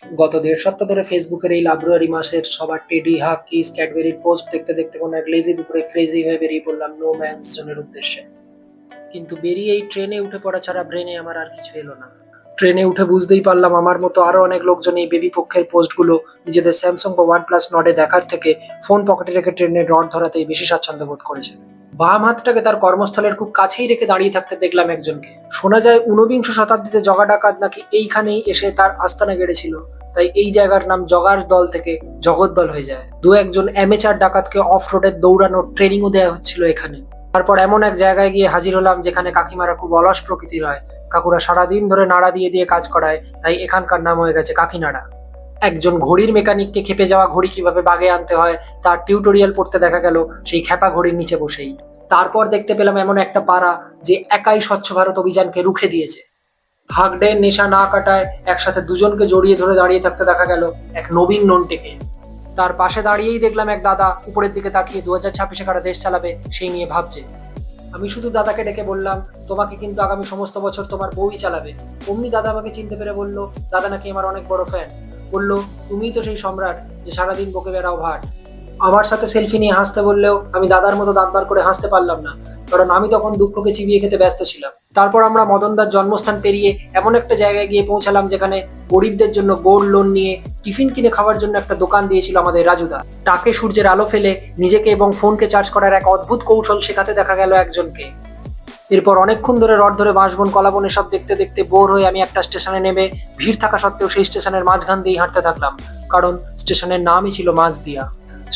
গত ১.৫ সপ্তাহ ধরে ফেসবুকের এই লাইব্রেরি মাসের সবার টেডি, হাকিস, ক্যাডবেরির পোস্ট দেখতে দেখতে কোনো এক লেজি দুপুরে ক্রেজি হয়ে বেরিয়ে পড়লাম নো ম্যানস জোনের উদ্দেশ্যে। কিন্তু বেরিয়ে এই ট্রেনে উঠে পড়া ছাড়া ব্রেনে আমার আর কিছু এলো না। ট্রেনে উঠে বুঝতেই পারলাম আমার মতো আরো অনেক লোকজন এই বেবি পক্ষের পোস্টগুলো নিজেদের স্যামসাং বা OnePlus নডে দেখার থেকে ফোন পকেটে রেখে ট্রেনের রড ধরাতেই বেশি স্বাচ্ছন্দ্য বোধ করেছে। বাম হাতটাকে তার কর্মস্থলের খুব কাছেই রেখে দাঁড়িয়ে থাকতে দেখলাম একজনকে। শোনা যায় ঊনবিংশ শতাব্দীতে জগা ডাকাত নাকি এইখানেই এসে তার আস্তানা গেড়েছিল, তাই এই জায়গার নাম জগার দল থেকে জগদ্দল হয়ে যায়। দু একজন অ্যামেচার ডাকাতকে অফ রোডে দৌড়ানোর ট্রেনিংও দেওয়া হচ্ছিল এখানে। তারপর এমন এক জায়গায় গিয়ে হাজির হলাম যেখানে কাকিমারা খুব অলস প্রকৃতির হয়। কাকুরা সারাদিন ধরে নাড়া দিয়ে দিয়ে কাজ করায়, তাই এখানকার নাম হয়ে গেছে কাকিনাড়া। একজন ঘড়ির মেকানিককে খেপে যাওয়া ঘড়ি কিভাবে বাগে আনতে হয় তার টিউটোরিয়াল পড়তে দেখা গেল সেই খ্যাপা ঘড়ির নিচে বসেই। তারপর দেখতে পেলাম এমন একটা পাড়া যে একাই স্বচ্ছ ভারত অভিযানকে রুখে দিয়েছে। হাগডে নেশা না কাটায় একসাথে দুজনকে জড়িয়ে ধরে দাঁড়িয়ে থাকতে দেখা গেল এক নবীন নন্টেকে। তার পাশে দাঁড়িয়েই দেখলাম এক দাদা উপরের দিকে তাকিয়ে 2026 কারা দেশ চালাবে সেই নিয়ে ভাবছে। আমি শুধু দাদাকে ডেকে বললাম, তোমাকে কিন্তু আগামী সমস্ত বছর তোমার বউই চালাবে। অমনি দাদা আমাকে চিনতে পেরে বলল, দাদা নাকি আমার অনেক বড় ফ্যান। বলল, তুমিই তো সেই সম্রাট যে সারাদিন বকে বেড়াও ভাট। আমার সাথে সেলফি নিয়ে হাসতে বললেও আমি দাদার মতো দাঁত বার করে হাসতে পারলাম না, কারণ আমি তখন দুঃখকে চিবিয়ে খেতে ব্যস্ত ছিলাম। তারপর আমরা মদনদার জন্মস্থান পেরিয়ে এমন একটা জায়গায় গিয়ে পৌঁছালাম যেখানে গরিবদের জন্য গোল্ড লোন নিয়ে টিফিন কিনে খাওয়ার জন্য একটা দোকান দিয়েছিল আমাদের রাজুদা। টাকে সূর্যের আলো ফেলে নিজেকে এবং ফোনকে চার্জ করার এক অদ্ভুত কৌশল শেখাতে দেখা গেল একজনকে। এরপর অনেকক্ষণ ধরে রড ধরে বাঁশবন কলাবন এসব দেখতে দেখতে বোর হয়ে আমি একটা স্টেশনে নেমে ভিড় থাকা সত্ত্বেও সেই স্টেশনের মাঝখান দিয়েই হাঁটতে থাকলাম, কারণ স্টেশনের নামই ছিল মাঝদিয়া।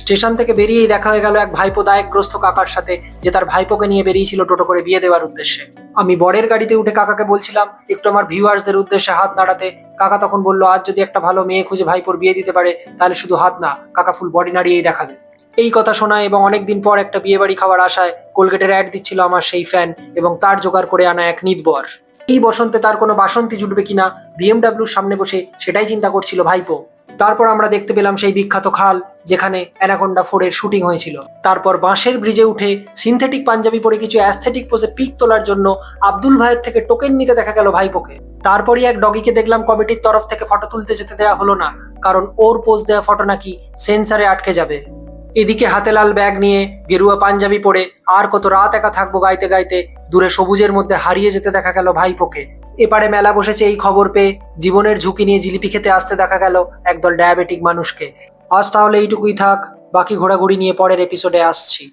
স্টেশন থেকে বেরিয়েই দেখা হয়ে গেল এক ভাইপো দায়গ্রস্ত কাকার সাথে, যে তার ভাইপোকে নিয়ে বেরিয়েছিল টোটো করে বিয়ে দেওয়ার উদ্দেশ্যে। আমি বরের গাড়িতে উঠে কাকাকে বলছিলাম একটু আমার ভিউয়ার্সদের উদ্দেশ্যে হাত নাড়াতে। কাকা তখন বলল, আজ যদি একটা ভালো মেয়ে খুঁজে ভাইপোর বিয়ে দিতে পারে তাহলে শুধু হাত না, কাকা ফুল বডি নাড়িয়েই দেখাবে। এই কথা শোনায় এবং অনেকদিন পর একটা বিয়ে বাড়ি খাওয়ার আশায় কোলগেটের অ্যাড দিচ্ছিল আমার সেই ফ্যান এবং তার জোগাড় করে আনা এক নিদবর। এই বসন্তে তার কোনো বাসন্তী জুটবে কিনা বিএমডাব্লিউর সামনে বসে সেটাই চিন্তা করছিল ভাইপো। তারপর আমরা দেখতে পেলাম সেই বিখ্যাত খাল যেখানে অ্যানাকোন্ডা 4 এর শুটিং হয়েছিল। তারপর বাঁশের ব্রিজে উঠে সিনথেটিক পাঞ্জাবি পরে কিছু অ্যাস্থেটিক পোজে পিক তোলার জন্য আব্দুল ভাইয়ের থেকে টোকেন নিতে দেখা গেল ভাইপোকে। তারপরই এক ডগিকে দেখলাম কমিটির তরফ থেকে ফটো তুলতে যেতে দেওয়া হলো না, কারণ ওর পোজ দেওয়া ফটো নাকি সেন্সারে আটকে যাবে। এদিকে হাতে লাল ব্যাগ নিয়ে গেরুয়া পাঞ্জাবি পরে আর কত রাত একা থাকবো গাইতে গাইতে দূরে সবুজের মধ্যে হারিয়ে যেতে দেখা গেল ভাইপোকে। এপারে মেলা বসেছে এই খবর পেয়ে জীবনের ঝুঁকি নিয়ে জিলিপি খেতে আসতে দেখা গেল একদল ডায়াবেটিক মানুষকে। আজ তাহলে এইটুকুই থাক, বাকি ঘোরাঘুরি নিয়ে পরের এপিসোডে আসছি।